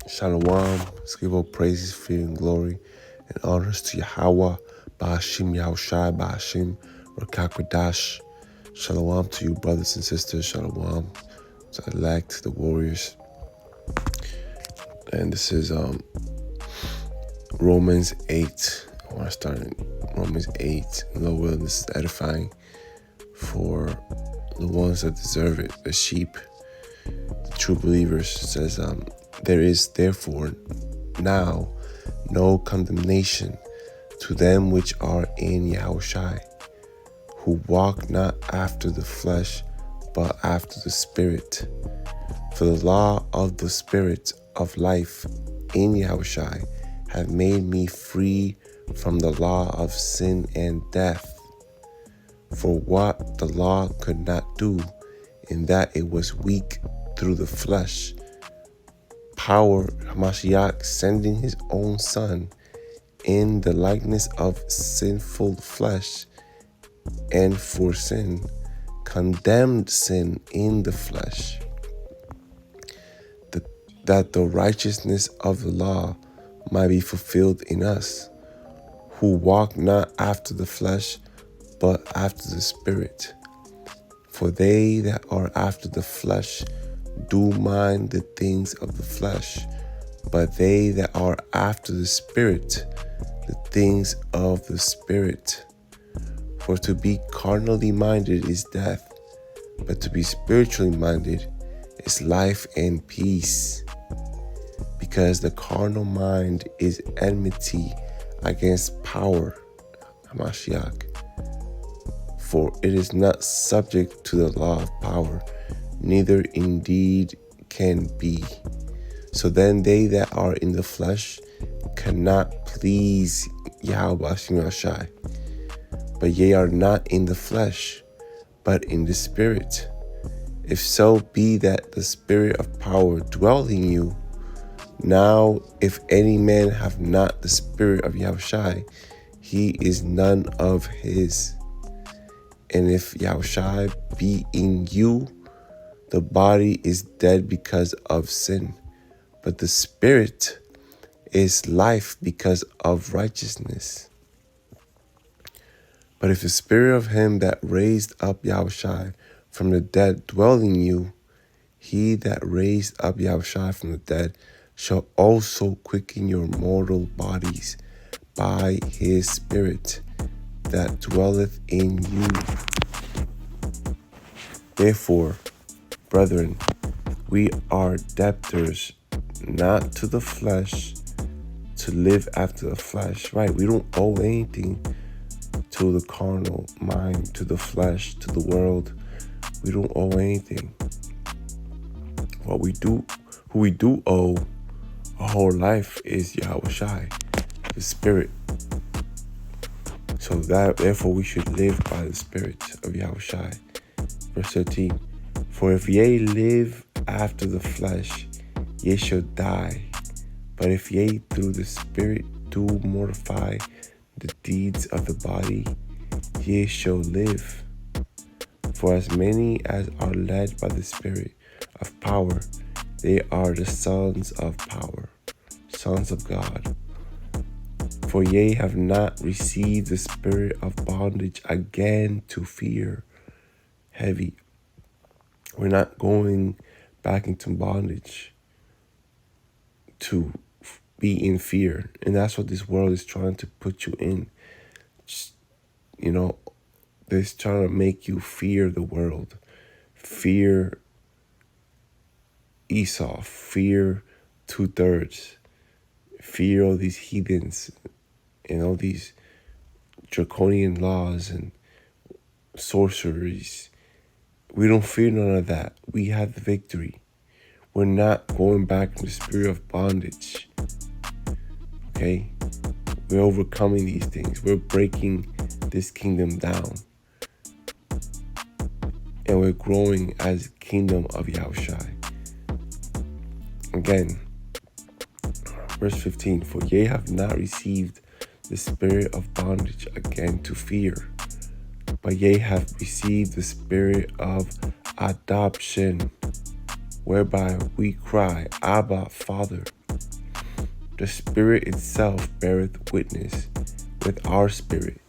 Shalom. Let's give all praises, fear, and glory and honors to Yahweh, Ba'ashim Yahushai, Ba'ashim Rakakwadash. Shalom to you, brothers and sisters. Shalom to the elect, the warriors. And this is Romans 8. I want to start in Romans 8. Lord willing, this is edifying for the ones that deserve it, the sheep, the true believers. It says, there is therefore now no condemnation to them which are in Yahushai, who walk not after the flesh, but after the Spirit. For the law of the Spirit of life in Yahushai have made me free from the law of sin and death. For what the law could not do, in that it was weak through the flesh, power, Hamashiach, sending his own Son in the likeness of sinful flesh, and for sin, condemned sin in the flesh, that the righteousness of the law might be fulfilled in us, who walk not after the flesh, but after the Spirit. For they that are after the flesh do mind the things of the flesh, but they that are after the Spirit, the things of the Spirit. For to be carnally minded is death, but to be spiritually minded is life and peace. Because the carnal mind is enmity against power, Hamashiach. For it is not subject to the law of power, neither indeed can be. So then they that are in the flesh cannot please Yahweh Shai. But ye are not in the flesh, but in the Spirit. If so be that the Spirit of power dwell in you. Now, if any man have not the Spirit of Yahushai, he is none of his. And if Yahushai be in you, the body is dead because of sin, but the Spirit is life because of righteousness. But if the Spirit of him that raised up Yahushai from the dead dwell in you, he that raised up Yahushai from the dead shall also quicken your mortal bodies by his Spirit that dwelleth in you. Therefore, brethren, we are debtors not to the flesh, to live after the flesh. Right? We don't owe anything to the carnal mind, to the flesh, to the world. We don't owe anything. What we do, who we do owe our whole life is Yahushai, the Spirit. So that therefore we should live by the Spirit of Yahushai. Verse 13. For if ye live after the flesh, ye shall die. But if ye through the Spirit do mortify the deeds of the body, ye shall live. For as many as are led by the Spirit of power, they are the sons of power, sons of God. For ye have not received the spirit of bondage again to fear. Heavy. We're not going back into bondage to be in fear. And that's what this world is trying to put you in. Just, they're trying to make you fear the world. Fear Esau, fear 2/3, fear all these heathens and all these draconian laws and sorceries. We don't fear none of that. We have the victory. We're not going back to the spirit of bondage. Okay? We're overcoming these things. We're breaking this kingdom down. And we're growing as kingdom of Yahushai. Again, verse 15, for ye have not received the spirit of bondage again to fear, but ye have received the spirit of adoption, whereby we cry, Abba, Father. The Spirit itself beareth witness with our spirit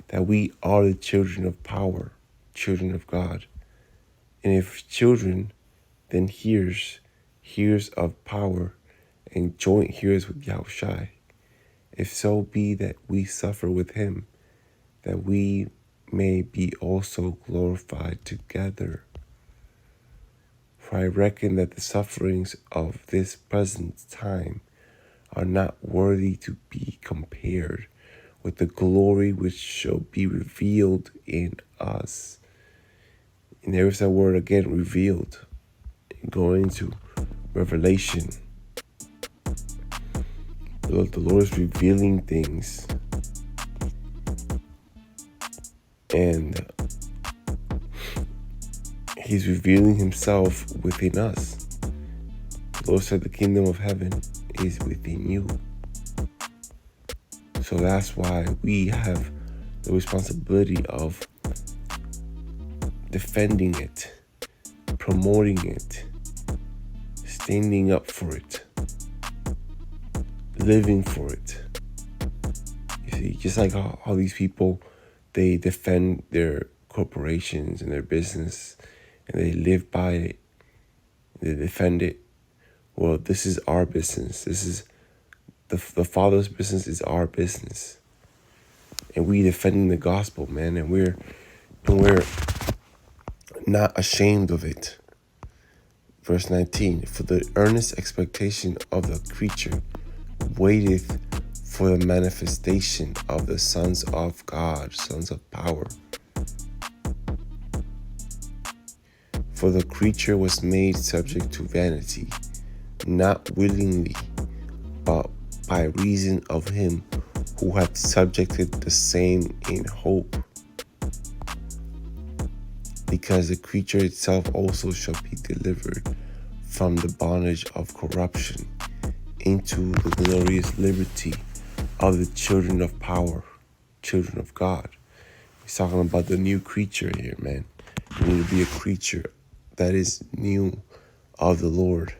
that we are the children of power, children of God. And if children, then hears of power, and joint hears with Yahushai. If so be that we suffer with him, that we may be also glorified together. For I reckon that the sufferings of this present time are not worthy to be compared with the glory which shall be revealed in us. And there's that word again, revealed. Going to Revelation. The Lord is revealing things. And he's revealing himself within us. The Lord said the kingdom of heaven is within you. So that's why we have the responsibility of defending it, promoting it, standing up for it, living for it. You see, just like how these people, they defend their corporations and their business, and they live by it, they defend it. Well, this is our business. This is the Father's business is our business, and we defending the gospel, man, and we're not ashamed of it. Verse 19, for the earnest expectation of the creature waiteth for the manifestation of the sons of God, sons of power. For the creature was made subject to vanity, not willingly, but by reason of him who hath subjected the same in hope. Because the creature itself also shall be delivered from the bondage of corruption into the glorious liberty of the children of power, children of God. He's talking about the new creature here, man. You need to be a creature that is new of the Lord,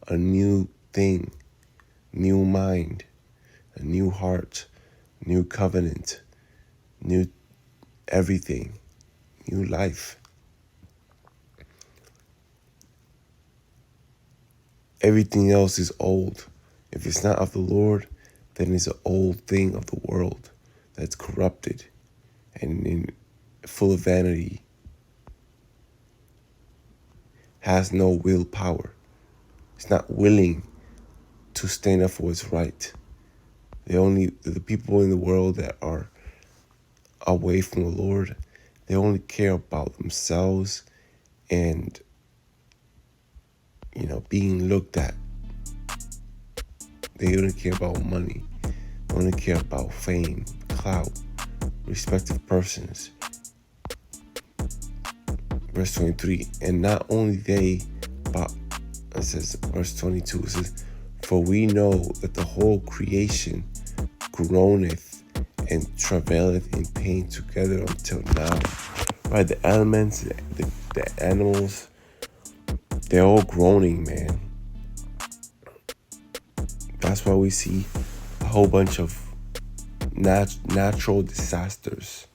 a new thing, new mind, a new heart, new covenant, new everything, new life. Everything else is old. If it's not of the Lord, then it's an old thing of the world that's corrupted and full of vanity, has no willpower. It's not willing to stand up for what's right. The people in the world that are away from the Lord, they only care about themselves and, being looked at. They don't care about money. They only care about fame, clout, respective persons. Verse 23, and not only they, but it says, verse 22, it says, for we know that the whole creation groaneth and travaileth in pain together until now. Right, the elements, the animals, they're all groaning, man. That's why we see a whole bunch of natural disasters.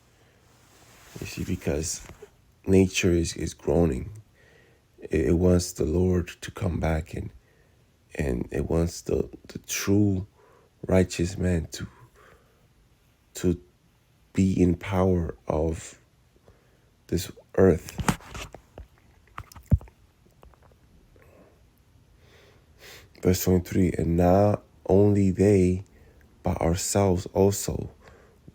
You see, because nature is groaning. It wants the Lord to come back, and it wants the true righteous man to be in power of this earth. Verse 23, and not only they, but ourselves also,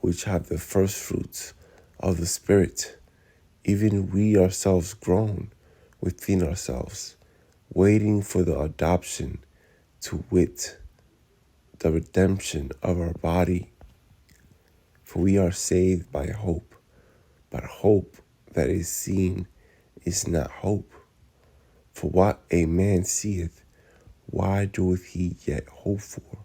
which have the first fruits of the Spirit, even we ourselves groan within ourselves, waiting for the adoption, to wit, the redemption of our body. For we are saved by hope, but hope that is seen is not hope. For what a man seeth, why doeth he yet hope for?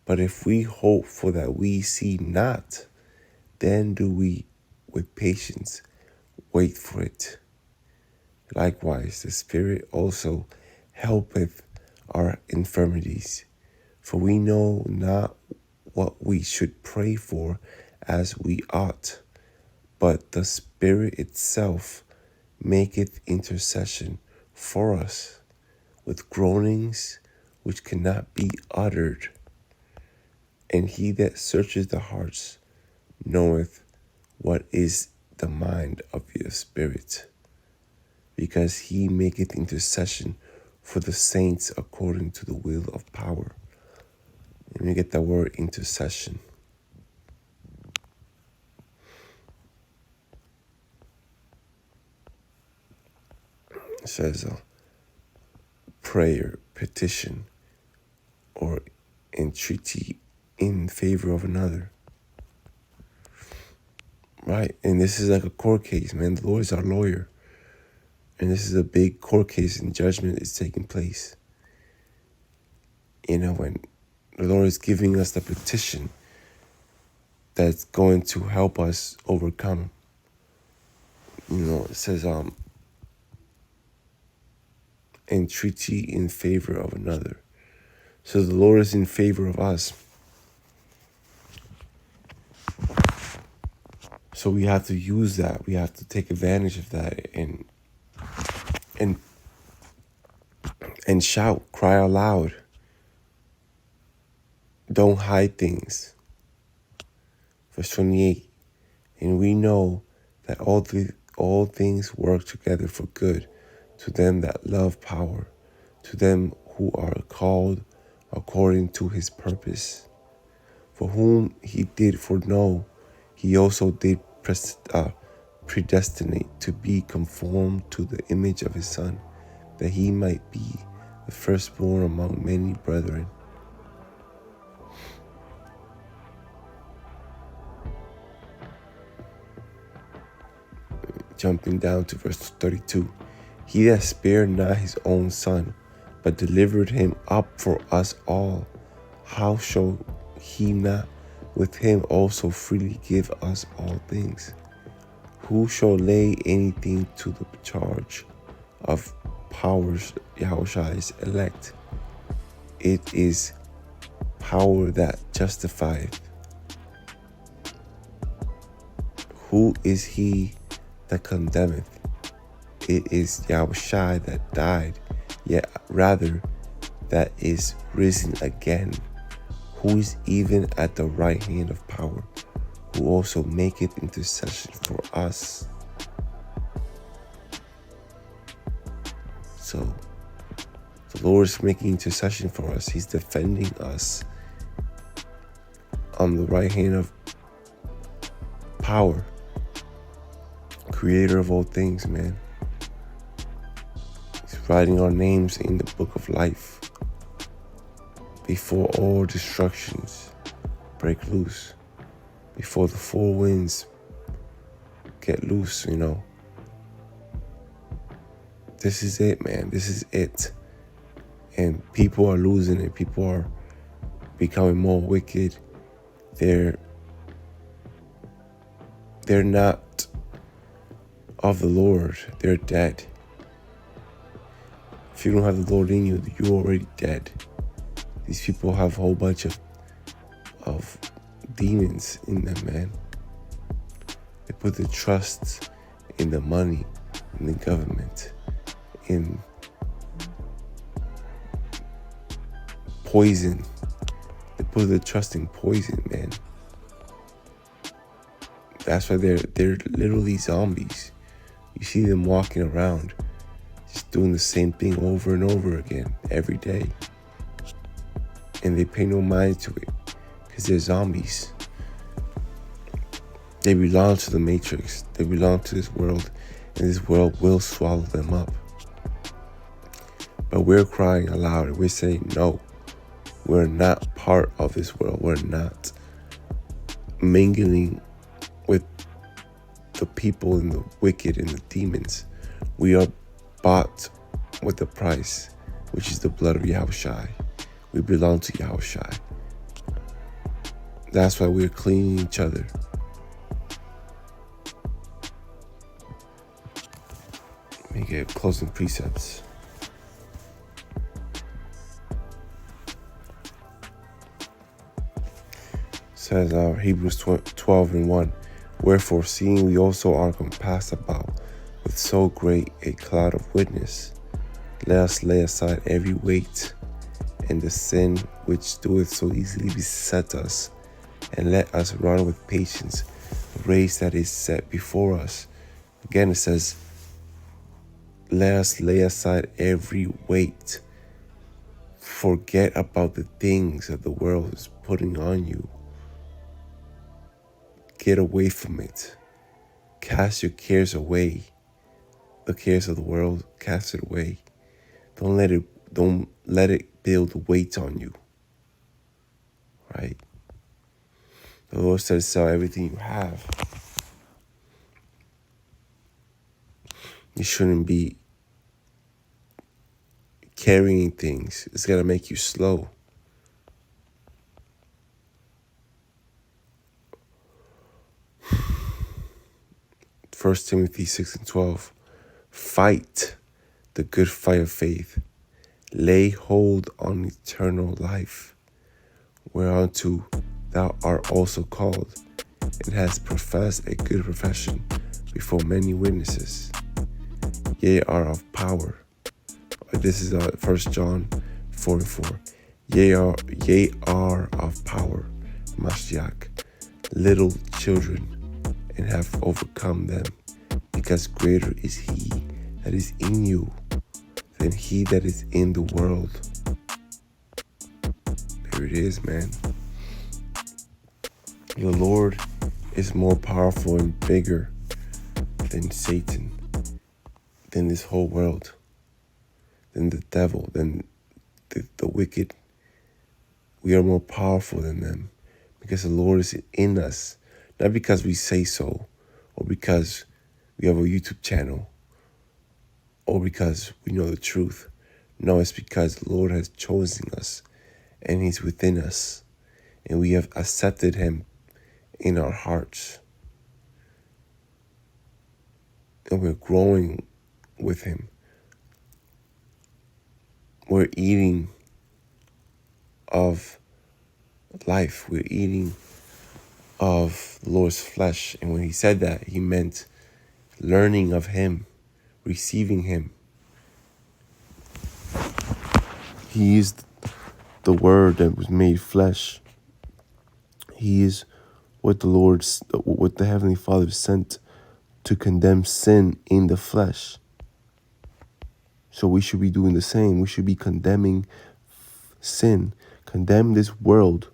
But if we hope for that we see not, then do we with patience wait for it. Likewise, the Spirit also helpeth our infirmities, For we know not what we should pray for as we ought, but the Spirit itself maketh intercession for us with groanings which cannot be uttered. And he that searches the hearts knoweth what is the mind of your spirit, because he maketh intercession for the saints according to the will of power. Let me get that word intercession. It says prayer, petition, or entreaty in favor of another. Right? And this is like a court case, man. The Lord is our lawyer. And this is a big court case and judgment is taking place. When the Lord is giving us the petition that's going to help us overcome. It says entreaty in favor of another. So the Lord is in favor of us. So we have to use that. We have to take advantage of that and shout, cry aloud. Don't hide things. Verse 28. And we know that all things work together for good to them that love power, to them who are called according to his purpose. For whom he did foreknow, he also did predestinate to be conformed to the image of his Son, that he might be the firstborn among many brethren. Jumping down to verse 32. He that spared not his own Son, but delivered him up for us all, how shall he not with him also freely give us all things? Who shall lay anything to the charge of powers Yahushua's elect? It is power that justifieth. Who is he that condemneth? It is Yahushua that died, yet rather that is risen again, who is even at the right hand of power, who also maketh intercession for us. So the Lord is making intercession for us. He's defending us on the right hand of power, creator of all things, man. He's writing our names in the book of life before all destructions break loose, before the four winds get loose. This is it, man. This is it. And people are losing it. People are becoming more wicked. They're not of the Lord. They're dead. If you don't have the Lord in you, you're already dead. These people have a whole bunch of demons in them, man. They put their trust in the money, in the government, in poison. They put their trust in poison, man. That's why they're literally zombies. You see them walking around, just doing the same thing over and over again every day. And they pay no mind to it because they're zombies. They belong to the matrix. They belong to this world, and this world will swallow them up. But we're crying aloud and we're saying, no, we're not part of this world. We're not mingling with the people and the wicked and the demons. We are bought with the price, which is the blood of Yahushua. We belong to Yahushua. That's why we're cleaning each other. Let me get closing precepts. says Hebrews 12:1. Wherefore, seeing we also are compassed about with so great a cloud of witness, let us lay aside every weight and the sin which doeth so easily beset us, and let us run with patience the race that is set before us. Again, it says, let us lay aside every weight. Forget about the things that the world is putting on you. Get away from it. Cast your cares away. The cares of the world, cast it away. Don't let it build weight on you. Right? The Lord says sell everything you have. You shouldn't be carrying things. It's gonna make you slow. First Timothy 6:12. Fight the good fight of faith. Lay hold on eternal life, whereunto thou art also called, and hast professed a good profession before many witnesses. Ye are of power. This is 1 John 4:4. Ye are of power, Mashiach, little children, and have overcome them, because greater is he that is in you than he that is in the world. There it is, man. The Lord is more powerful and bigger than Satan, than this whole world, than the devil, than the wicked. We are more powerful than them because the Lord is in us, not because we say so, or because we have a YouTube channel, or because we know the truth. No, it's because the Lord has chosen us and he's within us, and we have accepted him in our hearts, and we're growing with him. We're eating of life. We're eating of the Lord's flesh. And when he said that, he meant learning of him, receiving him. He is the word that was made flesh. He is what the Heavenly Father sent to condemn sin in the flesh. So we should be doing the same. We should be condemning sin, condemn this world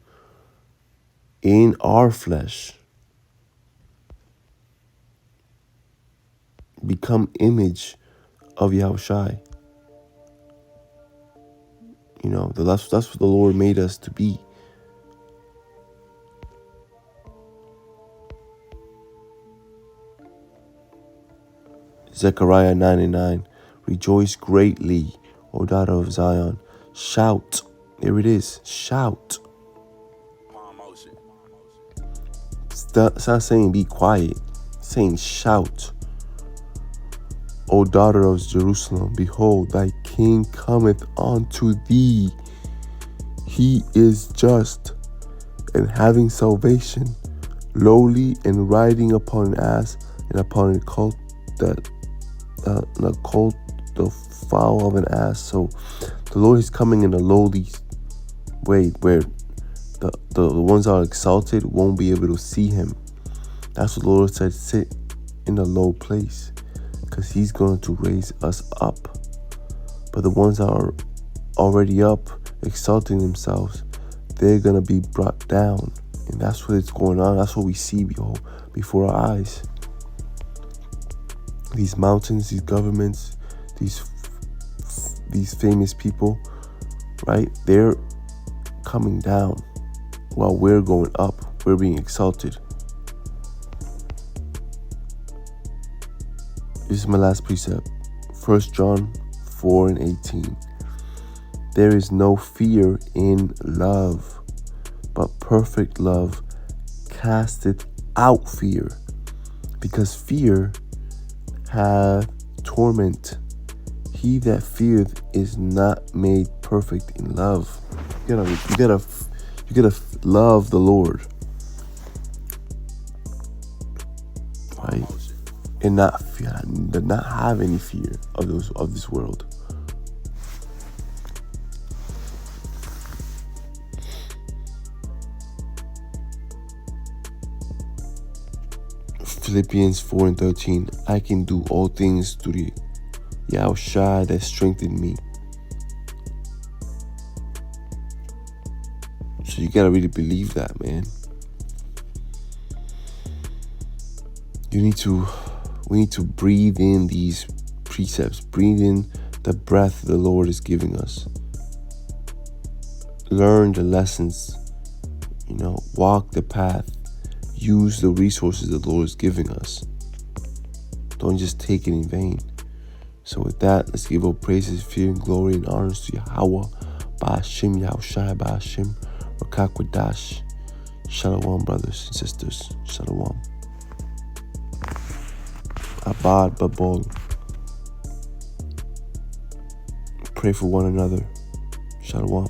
in our flesh. Become image of Yahushai. You know, that's what the Lord made us to be. Zechariah 9:9. Rejoice greatly, O daughter of Zion. Shout. There it is. Shout. Stop saying be quiet. Saying shout. O daughter of Jerusalem, behold, thy king cometh unto thee. He is just and having salvation, lowly and riding upon an ass and upon a colt, the fowl of an ass. So the Lord is coming in a lowly way where the ones that are exalted won't be able to see him. That's what the Lord said, sit in a low place, because he's going to raise us up. But the ones that are already up, exalting themselves, they're going to be brought down. And that's what is going on. That's what we see before our eyes. These mountains, these governments, these famous people, right? They're coming down while we're going up. We're being exalted. This is my last precept. 1 John 4:18. There is no fear in love, but perfect love casteth out fear, because fear hath torment. He that feareth is not made perfect in love. You gotta love the Lord. and not fear, not have any fear of this world. Philippians 4:13. I can do all things through the Yahushua that strengthened me. So you gotta really believe that, man. We need to breathe in these precepts, breathe in the breath the Lord is giving us. Learn the lessons, walk the path, use the resources the Lord is giving us. Don't just take it in vain. So with that, let's give all praises, fear, and glory, and honors to Yahweh, Ba'ashim, Yahushai, Ba'ashim, Rakakwadash. Shalom, brothers and sisters. Shalom. Abad Babol. Pray for one another. Shalom.